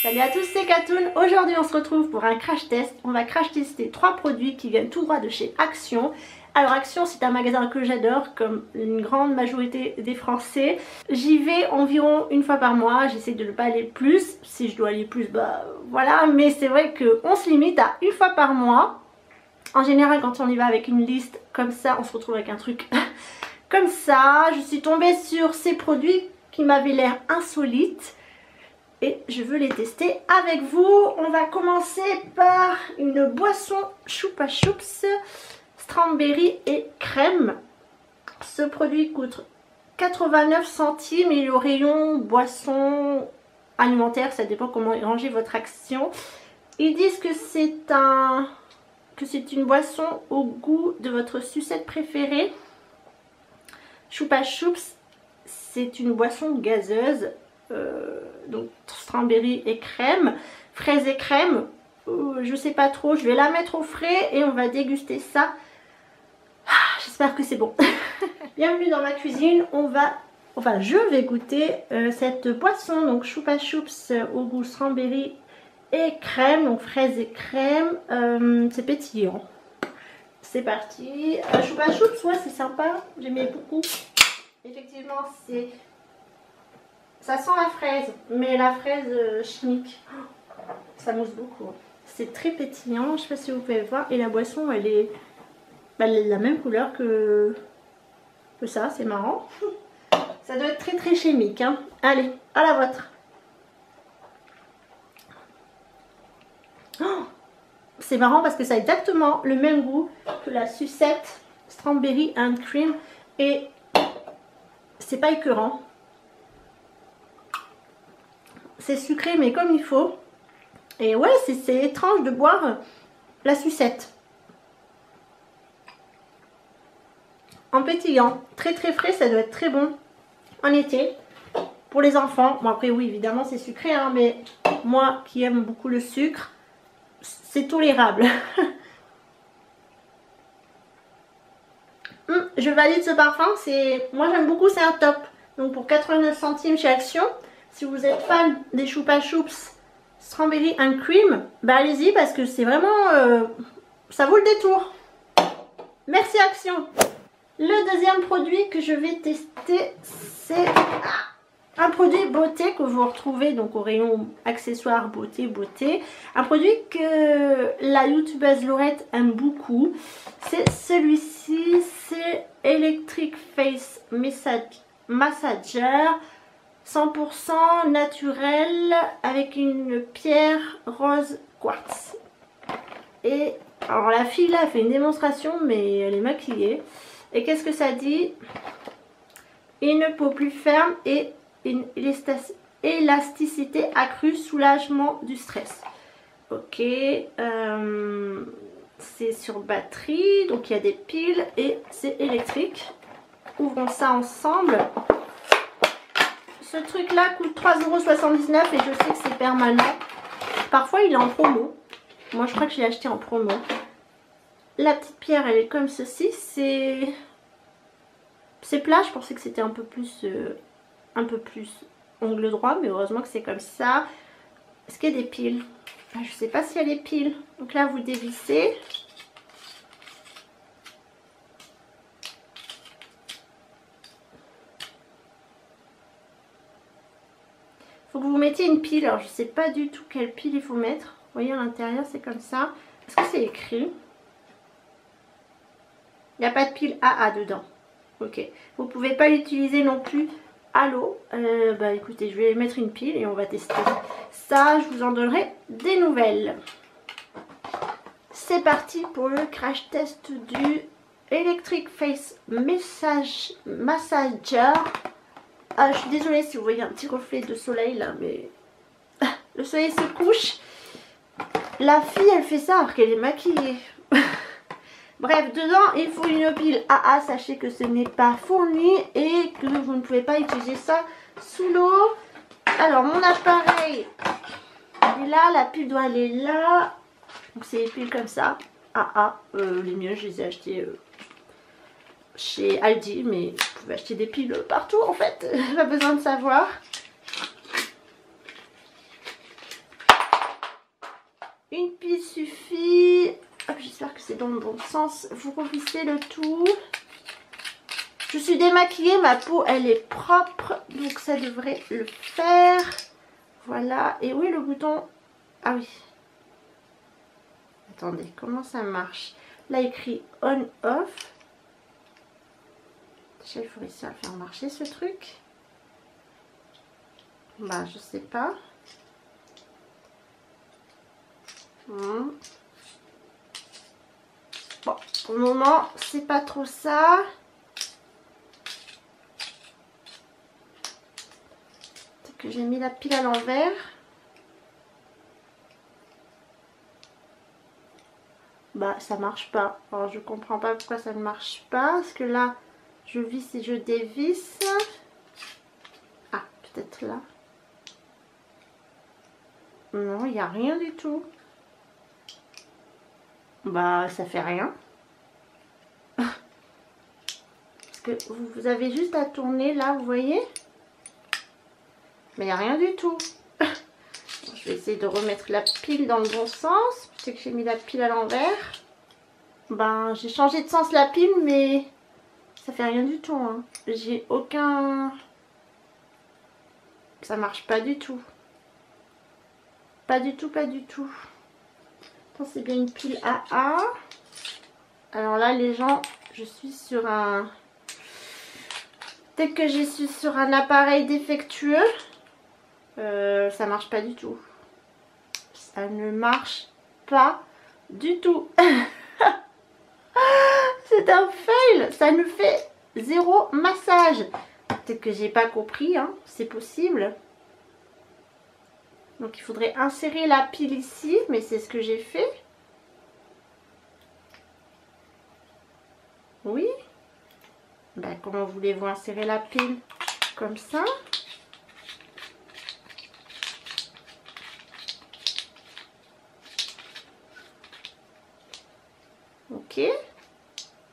Salut à tous, c'est Katoon. Aujourd'hui on se retrouve pour un crash test. On va crash tester 3 produits qui viennent tout droit de chez Action. Alors Action, c'est un magasin que j'adore comme une grande majorité des Français. J'y vais environ une fois par mois, j'essaie de ne pas aller plus. Si je dois aller plus, bah voilà. Mais c'est vrai qu'on se limite à une fois par mois. En général quand on y va avec une liste comme ça, on se retrouve avec un truc comme ça. Je suis tombée sur ces produits qui m'avaient l'air insolites. Et je veux les tester avec vous. On va commencer par une boisson Chupa Chups Strawberry et crème. Ce produit coûte 89 centimes. Il est au rayon boisson alimentaire. Ça dépend comment ranger votre Action. Ils disent que c'est une boisson au goût de votre sucette préférée. Chupa Chups, c'est une boisson gazeuse. Donc strawberry et crème, fraise et crème, je sais pas trop, je vais la mettre au frais et on va déguster ça. J'espère que c'est bon. Bienvenue dans ma cuisine. Je vais goûter cette boisson, donc Chupa Chups au goût strawberry et crème, donc fraise et crème. C'est pétillant. C'est parti. Chupa Chups, ouais, c'est sympa, j'aimais beaucoup. Effectivement, ça sent la fraise, mais la fraise chimique, ça mousse beaucoup. C'est très pétillant, je sais pas si vous pouvez voir. Et la boisson, elle est la même couleur que ça, c'est marrant. Ça doit être très très chimique, hein. Allez, à la vôtre. Oh, c'est marrant parce que ça a exactement le même goût que la sucette Strawberry and Cream. Et c'est pas écœurant. C'est sucré mais comme il faut. Et ouais, c'est étrange de boire la sucette en pétillant. Très très frais, ça doit être très bon en été pour les enfants. Bon après oui, évidemment c'est sucré, hein, mais moi qui aime beaucoup le sucre, c'est tolérable. Je valide ce parfum, moi j'aime beaucoup, c'est un top. Donc pour 89 centimes chez Action. Si vous êtes fan des Chupa Chups Strawberry and Cream, bah allez-y parce que c'est vraiment... ça vaut le détour. Merci Action. Le deuxième produit que je vais tester, c'est un produit beauté que vous retrouvez donc au rayon accessoires beauté. Un produit que la youtubeuse Laurette aime beaucoup. C'est celui-ci, c'est Electric Face Massager. 100% naturel avec une pierre rose quartz. Et alors la fille là fait une démonstration mais elle est maquillée. Et qu'est-ce que ça dit? Une peau plus ferme et une élasticité accrue, soulagement du stress. Ok, c'est sur batterie, donc il y a des piles et c'est électrique. Ouvrons ça ensemble. Ce truc là coûte 3,79 € et je sais que c'est permanent. Parfois il est en promo. Moi je crois que je l'ai acheté en promo. La petite pierre elle est comme ceci. C'est plat, je pensais que c'était un peu plus ongle droit, mais heureusement que c'est comme ça. Est-ce qu'il y a des piles? Je sais pas s'il y a des piles. Donc là vous dévissez. Faut que vous mettiez une pile. Alors je sais pas du tout quelle pile il faut mettre. Vous voyez à l'intérieur c'est comme ça. Est-ce que c'est écrit? Il n'y a pas de pile AA dedans. Ok. Vous pouvez pas l'utiliser non plus à l'eau. Bah écoutez, je vais mettre une pile et on va tester ça. Je vous en donnerai des nouvelles. C'est parti pour le crash test du Electric Face Massager. Je suis désolée si vous voyez un petit reflet de soleil là, mais le soleil se couche. La fille elle fait ça alors qu'elle est maquillée. Bref, dedans il faut une pile AA. Sachez que ce n'est pas fourni et que vous ne pouvez pas utiliser ça sous l'eau. Alors mon appareil est là, la pile doit aller là. Donc c'est des piles comme ça. AA, les miens je les ai achetés chez Aldi, mais vous pouvez acheter des piles partout en fait, pas besoin de savoir. Une pile suffit. J'espère que c'est dans le bon sens. Vous revissez le tout. Je suis démaquillée, ma peau elle est propre, donc ça devrait le faire. Voilà. Et oui, le bouton. Ah oui. Attendez, comment ça marche? Là écrit on off. Déjà, il faut réussir à faire marcher ce truc. Bah, je sais pas. Bon, pour le moment, c'est pas trop ça. C'est que j'ai mis la pile à l'envers. Bah, ça marche pas. Alors, je comprends pas pourquoi ça ne marche pas. Parce que là, je visse et je dévisse. Ah, peut-être là. Non, il n'y a rien du tout. Bah, ça fait rien. Parce que vous avez juste à tourner là, vous voyez? Mais il n'y a rien du tout. Je vais essayer de remettre la pile dans le bon sens. C'est que j'ai mis la pile à l'envers. Ben, j'ai changé de sens la pile, mais ça fait rien du tout. Hein. J'ai aucun... Ça marche pas du tout. Pas du tout, pas du tout. C'est bien une pile AA. Alors là, les gens, je suis sur un... Dès que je suis sur un appareil défectueux, ça marche pas du tout. Ça ne marche pas du tout. C'est un fail. Ça ne fait zéro massage. Peut-être que j'ai pas compris, hein. C'est possible. Donc il faudrait insérer la pile ici, mais c'est ce que j'ai fait. Oui. Ben, comment voulez-vous insérer la pile? Comme ça. Ok.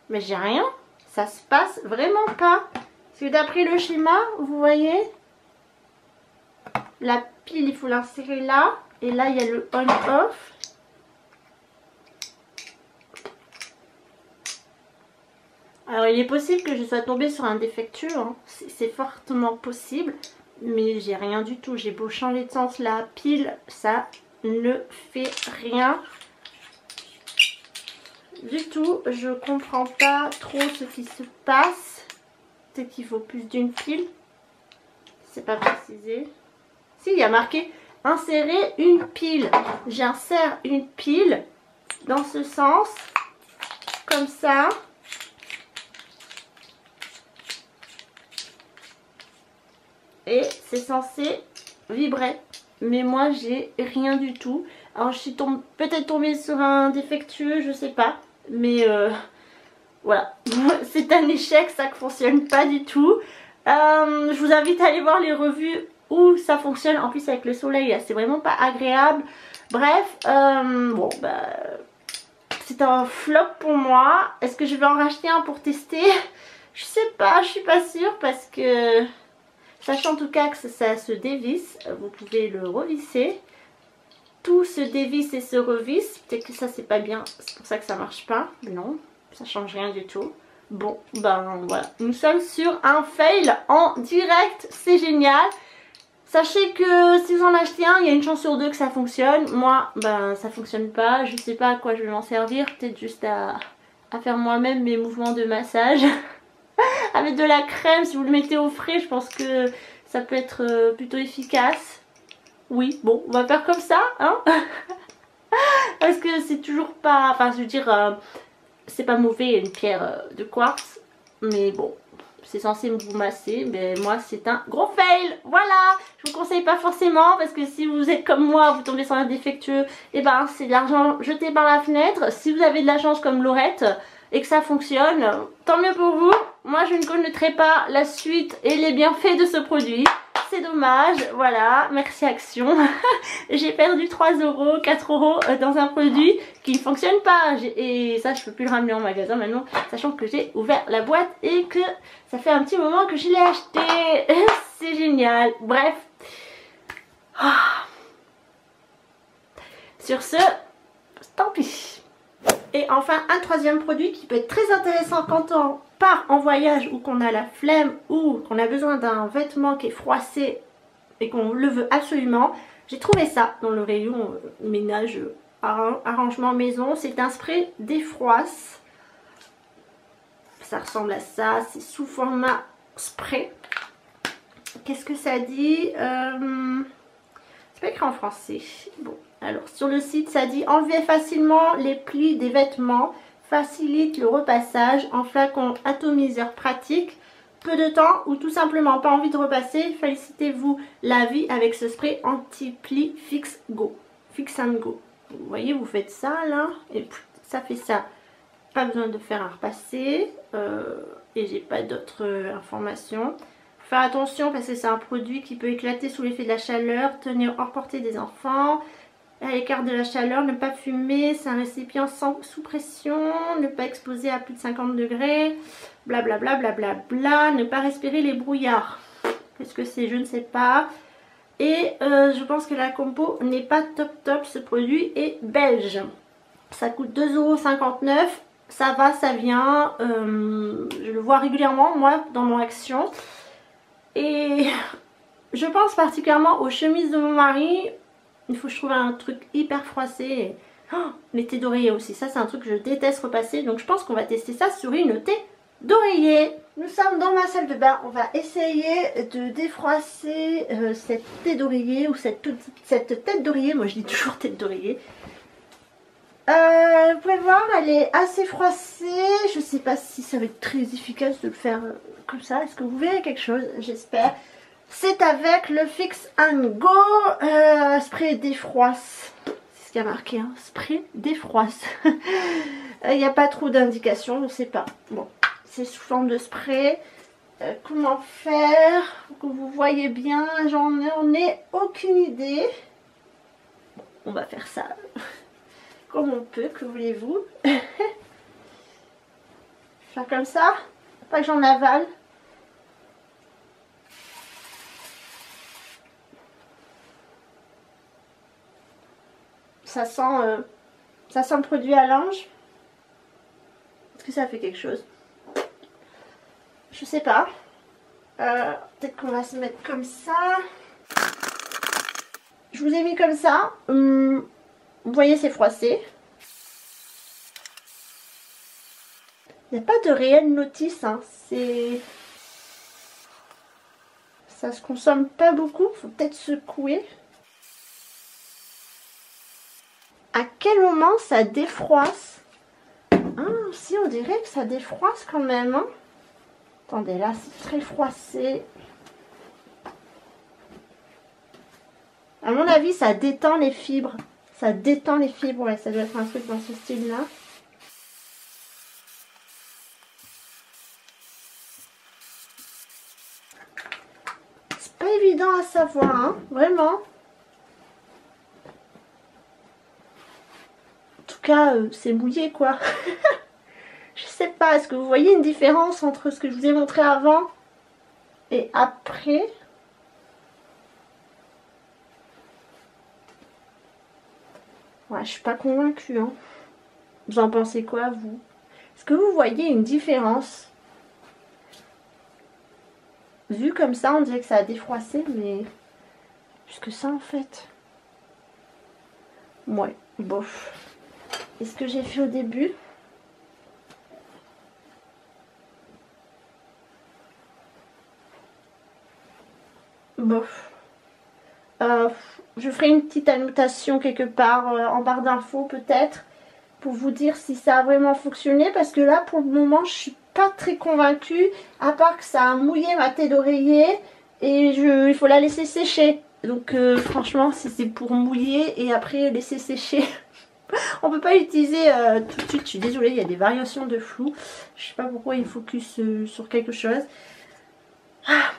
Mais j'ai rien. Ça se passe vraiment pas. Parce que d'après le schéma, vous voyez, la pile, il faut l'insérer là. Et là, il y a le on-off. Alors, il est possible que je sois tombée sur un défectueux. Hein. C'est fortement possible. Mais j'ai rien du tout. J'ai beau changer de sens, la pile, ça ne fait rien du tout. Je comprends pas trop ce qui se passe. Peut-être qu'il faut plus d'une pile. C'est pas précisé. Si, il y a marqué insérer une pile. J'insère une pile dans ce sens. Comme ça. Et c'est censé vibrer. Mais moi, j'ai rien du tout. Alors, je suis peut-être tombée sur un défectueux, je sais pas. Mais voilà. C'est un échec, ça ne fonctionne pas du tout. Je vous invite à aller voir les revues où ça fonctionne. En plus, avec le soleil, c'est vraiment pas agréable. Bref, bon, bah, c'est un flop pour moi. Est-ce que je vais en racheter un pour tester? Je sais pas, je suis pas sûre parce que... Sachant en tout cas que ça se dévisse, vous pouvez le revisser. Tout se dévisse et se revisse. Peut-être que ça c'est pas bien, c'est pour ça que ça marche pas. Mais non, ça change rien du tout. Bon, ben voilà. Nous sommes sur un fail en direct, c'est génial. Sachez que si vous en achetez un, il y a une chance sur deux que ça fonctionne. Moi, ben ça fonctionne pas. Je sais pas à quoi je vais m'en servir. Peut-être juste à faire moi-même mes mouvements de massage. Avec de la crème, si vous le mettez au frais, je pense que ça peut être plutôt efficace. Oui, bon, on va faire comme ça, hein. Parce que c'est toujours pas... Enfin, je veux dire, c'est pas mauvais une pierre de quartz. Mais bon, c'est censé vous masser. Mais moi, c'est un gros fail. Voilà, je vous conseille pas forcément. Parce que si vous êtes comme moi, vous tombez sur un défectueux, et ben c'est de l'argent jeté par la fenêtre. Si vous avez de la chance comme Laurette et que ça fonctionne, tant mieux pour vous. Moi, je ne connaîtrai pas la suite et les bienfaits de ce produit. C'est dommage, voilà, merci Action. J'ai perdu 3 €, 4 € dans un produit qui ne fonctionne pas. Et ça, je peux plus le ramener en magasin maintenant, sachant que j'ai ouvert la boîte et que ça fait un petit moment que je l'ai acheté. C'est génial, bref. Sur ce, tant pis. Et enfin un troisième produit qui peut être très intéressant quand on part en voyage ou qu'on a la flemme ou qu'on a besoin d'un vêtement qui est froissé et qu'on le veut absolument. J'ai trouvé ça dans le rayon ménage, arrangement maison. C'est un spray défroisse. Ça ressemble à ça, c'est sous format spray. Qu'est-ce que ça dit? C'est pas écrit en français. Bon, alors sur le site ça dit enlever facilement les plis des vêtements, facilite le repassage en flacon atomiseur pratique. Peu de temps ou tout simplement pas envie de repasser, félicitez-vous la vie avec ce spray anti-pli Fix and Go. Vous voyez, vous faites ça là et ça fait ça. Pas besoin de faire un repassé et j'ai pas d'autres informations. Faut faire attention parce que c'est un produit qui peut éclater sous l'effet de la chaleur, tenir hors portée des enfants. À l'écart de la chaleur, ne pas fumer, c'est un récipient sous pression, ne pas exposer à plus de 50 degrés, blablabla, blablabla, ne pas respirer les brouillards. Qu'est-ce que c'est? Je ne sais pas. Et je pense que la compo n'est pas top, ce produit est belge. Ça coûte 2,59 €, ça va, ça vient, je le vois régulièrement moi dans mon Action. Et je pense particulièrement aux chemises de mon mari. Il faut que je trouve un truc hyper froissé. Oh, les thés d'oreiller aussi. Ça, c'est un truc que je déteste repasser. Donc, je pense qu'on va tester ça sur une thé d'oreiller. Nous sommes dans ma salle de bain. On va essayer de défroisser cette thé d'oreiller ou cette tête d'oreiller. Moi, je dis toujours tête d'oreiller. Vous pouvez voir, elle est assez froissée. Je sais pas si ça va être très efficace de le faire comme ça. Est-ce que vous verrez quelque chose? J'espère. C'est avec le Fix and Go spray défroisse. C'est ce qu'il y a marqué, hein, spray défroisse. Il n'y a pas trop d'indications, je ne sais pas. Bon, c'est sous forme de spray. Comment faire pour que vous voyez bien? J'en ai aucune idée. Bon, on va faire ça comme on peut, que voulez-vous? Faire comme ça, pas que j'en avale. Ça sent le produit à linge. Est-ce que ça fait quelque chose? Je sais pas. Peut-être qu'on va se mettre comme ça. Je vous ai mis comme ça. Vous voyez, c'est froissé. Il n'y a pas de réelle notice. Hein. Ça se consomme pas beaucoup. Faut peut-être secouer. À quel moment ça défroisse? Ah, si, on dirait que ça défroisse quand même. Hein. Attendez, là, c'est très froissé. À mon avis, ça détend les fibres. Ça détend les fibres, ouais, ça doit être un truc dans ce style-là. C'est pas évident à savoir, hein, vraiment. C'est mouillé quoi. Je sais pas, est-ce que vous voyez une différence entre ce que je vous ai montré avant et après? Ouais, je suis pas convaincue, hein. Vous en pensez quoi, vous? Est-ce que vous voyez une différence? Vu comme ça, on dirait que ça a défroissé, mais plus que ça en fait. Ouais, bof. Et ce que j'ai fait au début. Bof. Je ferai une petite annotation quelque part en barre d'infos peut-être. Pour vous dire si ça a vraiment fonctionné. Parce que là pour le moment je suis pas très convaincue. À part que ça a mouillé ma tête d'oreiller. Et il faut la laisser sécher. Donc franchement si c'est pour mouiller et après laisser sécher... On peut pas l'utiliser tout de suite, je suis désolée, il y a des variations de flou. Je sais pas pourquoi il focus sur quelque chose. Ah.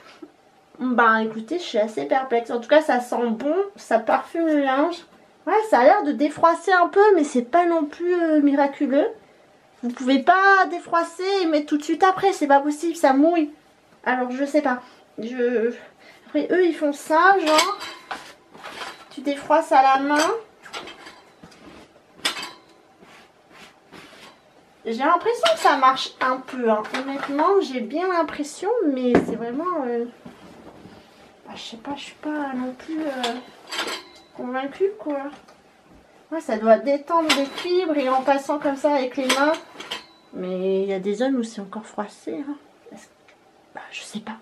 Bah écoutez, je suis assez perplexe. En tout cas, ça sent bon, ça parfume le linge. Ouais, ça a l'air de défroisser un peu, mais c'est pas non plus miraculeux. Vous pouvez pas défroisser et mettre tout de suite après, c'est pas possible, ça mouille. Alors je sais pas. Après eux ils font ça, genre tu défroisses à la main. J'ai l'impression que ça marche un peu, hein. Honnêtement, j'ai bien l'impression, mais c'est vraiment... bah, je sais pas, je suis pas non plus convaincue, quoi. Ouais, ça doit détendre des fibres et en passant comme ça avec les mains. Mais il y a des zones où c'est encore froissé, hein. Bah, je sais pas.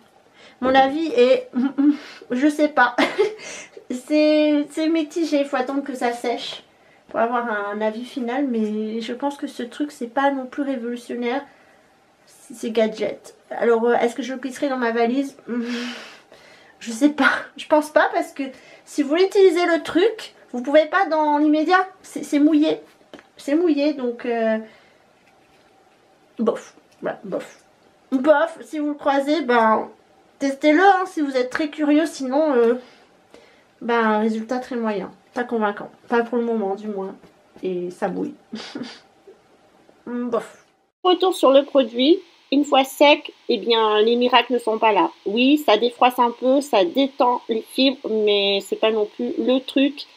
Mon avis est... je sais pas. C'est mitigé, il faut attendre que ça sèche pour avoir un avis final, mais je pense que ce truc c'est pas non plus révolutionnaire, c'est gadget. Alors est-ce que je le glisserai dans ma valise? Je sais pas, je pense pas, parce que si vous voulez utiliser le truc, vous pouvez pas dans l'immédiat, c'est mouillé, donc bof, voilà, bof, si vous le croisez, ben testez-le, hein, si vous êtes très curieux, sinon ben résultat très moyen. Pas convaincant. Pas pour le moment, du moins. Et ça bouille. Bof. Retour sur le produit. Une fois sec, eh bien, les miracles ne sont pas là. Oui, ça défroisse un peu, ça détend les fibres, mais c'est pas non plus le truc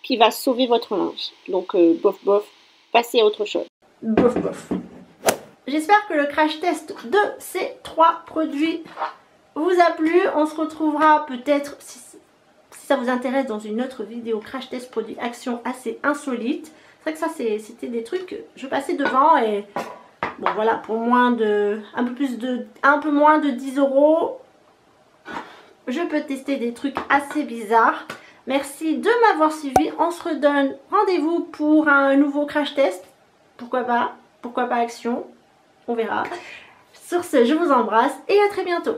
qui va sauver votre linge. Donc, bof, bof, passez à autre chose. Bof, bof. J'espère que le crash test de ces 3 produits vous a plu. On se retrouvera peut-être... si ça vous intéresse dans une autre vidéo crash test produit action assez insolite. C'est vrai que ça c'était des trucs, je passais devant et bon voilà, pour un peu moins de 10 €, je peux tester des trucs assez bizarres. Merci de m'avoir suivi. On se redonne rendez-vous pour un nouveau crash test. Pourquoi pas action, on verra. Sur ce, je vous embrasse et à très bientôt.